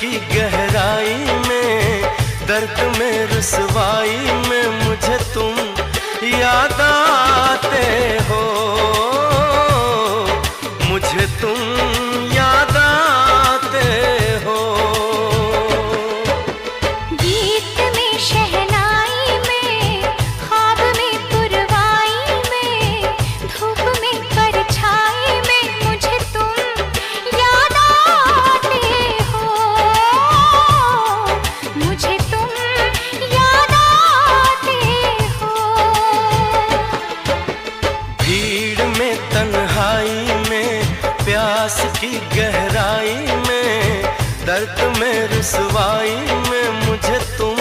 की गहराई में, दर्द में रुसवाई में मुझे तुम याद आते हो, मुझे तुम याद आते हो। गीत में शहनाई में, ख्वाब में पुरवाई में, धूप में परछाई में मुझे तुम याद आते हो, मुझे तुम याद आते हो। भीड़ में तन्हाई में, प्यास की गहराई में, दर्द में रुसवाई में मुझे तुम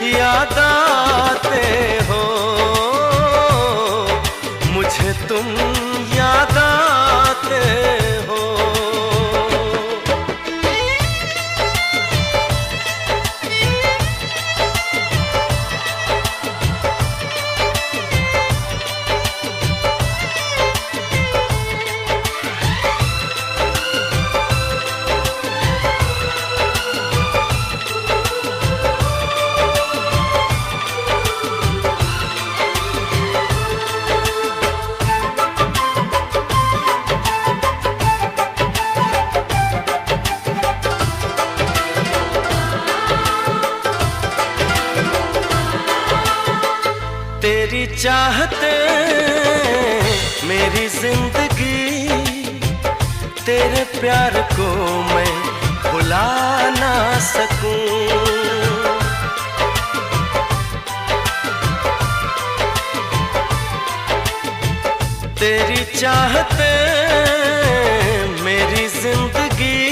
याद आते हो, मुझे तुम याद आते हो। तेरी चाहते मेरी जिंदगी, तेरे प्यार को मैं भुला ना सकूं। तेरी चाहते मेरी जिंदगी,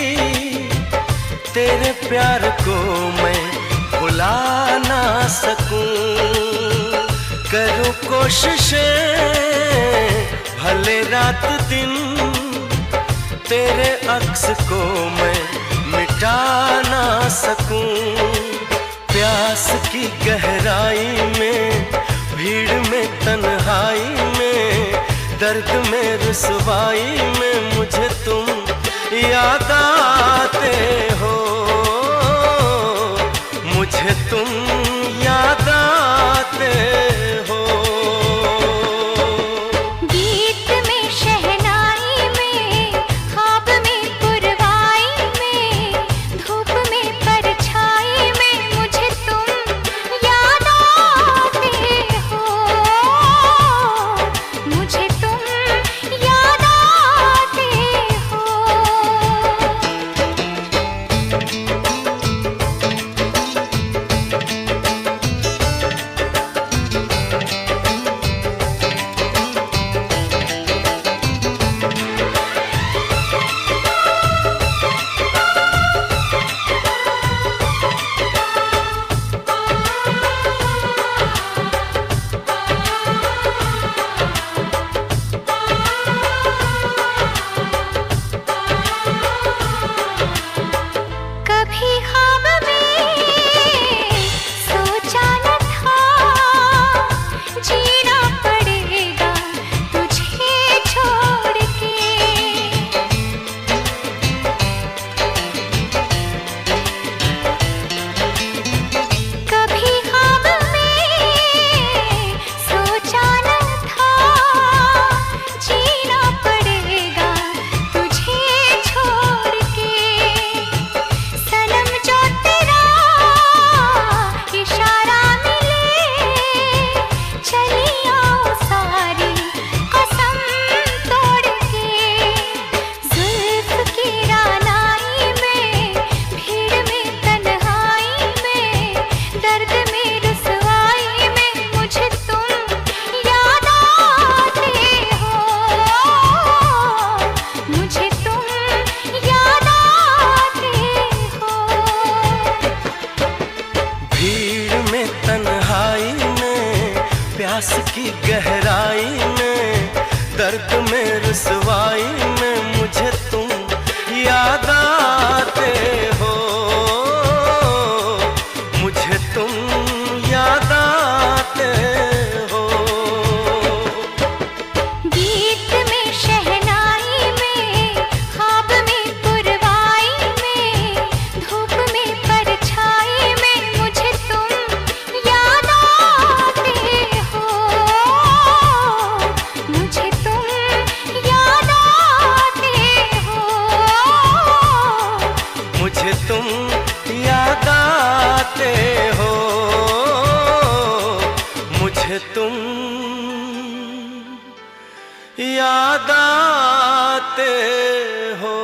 तेरे प्यार को मैं भुला ना सकूं। करूं कोशिशें भले रात दिन, तेरे अक्स को मैं मिटा ना सकूं। प्यास की गहराई में, भीड़ में तन्हाई में, दर्द में रुसवाई में मुझे तुम याद आते हो, मुझे तुम याद आते हो। गीत में शहनाई में, ख्वाब में पुरवाई में, धूप में परछाई में मुझे तुम याद आते हो, मुझे तुम याद आते हो। कभी ख्वाब में सोचा न था, जीना पड़ेगा तुझे छोड़ के। कभी ख्वाब में सोचा न था, जीना पड़ेगा तुझे छोड़ के। सनम जो तेरा इशारा मिले, चली आओ सारी कसम तोड़ के। जुल्फ की रानाई में, भीड़ में तन्हाई में, दर्द में रुसवाई में मुझे तुम याद आते हो, मुझे तुम याद आते हो। भीड़ में तन्हाई में, प्यास की गहराई में, दर्द में रुसवाई में मुझे तुम याद आते हो, मुझे तुम याद आते हो। गीत में शहनाई में, ख्वाब में पुरवाई में, धूप आते हो, मुझे तुम याद आते हो।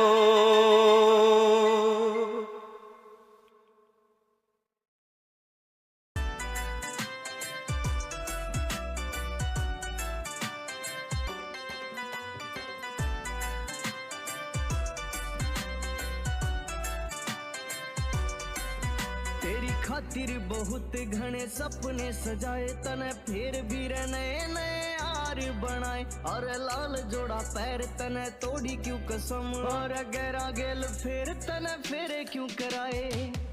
तेरी खातिर बहुत घने सपने सजाए, तने फिर भी नए नए यार बनाए। और लाल जोड़ा पैर तने तोड़ी क्यों कसम, और गहरा गेल फिर तने फेरे क्यों कराए।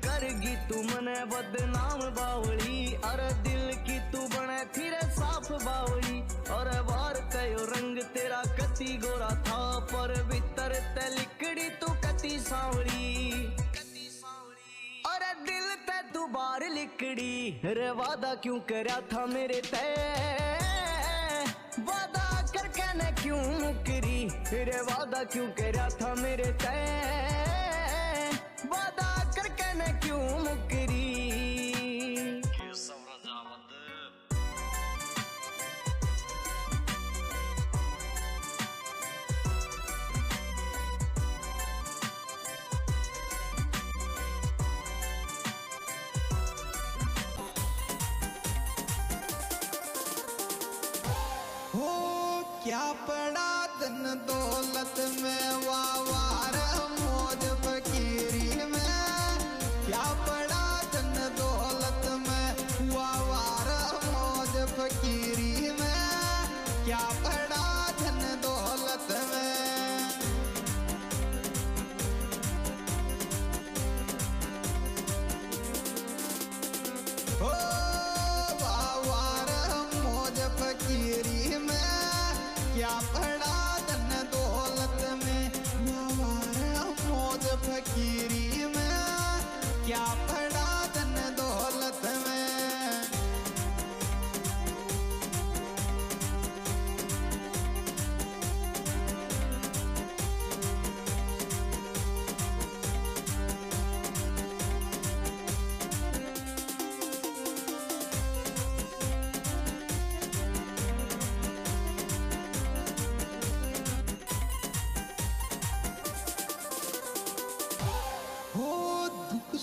करगी तू मने बदनाम बावली, और दिल की तू बने फिर साफ बावली। और बार कयो रंग तेरा कति गोरा था, पर भीतर ते लिकड़ी तू कति सांवली। और दिल ते तू बार लिकड़ी, रे वादा क्यों करया था मेरे ते, वादा करके ने क्यों मुकरी। रे वादा क्यों करया था मेरे ते, वादा करके ने क्यों मुकरी। क्या पड़ा धन दौलत में, वावार मौज फकीरी में। क्या पड़ा धन दौलत में, वावार मौज फकीरी में। क्या पड़ा धन दौलत में। ओ वावार मौज फकीरी में। क्या पड़ा धन दौलत में, मौज फकीरी में। क्या पड़ा धन दौलत में।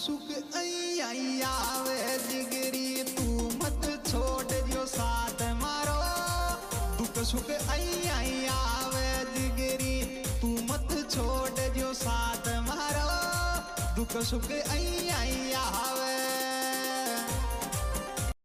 सुख आई आवे जिगरी, तू मत छोड़ जो साथ मारो। दुख सुख आई आवे जिगरी, तू मत छोड़ जो साथ मारो। दुख सुख आई आवे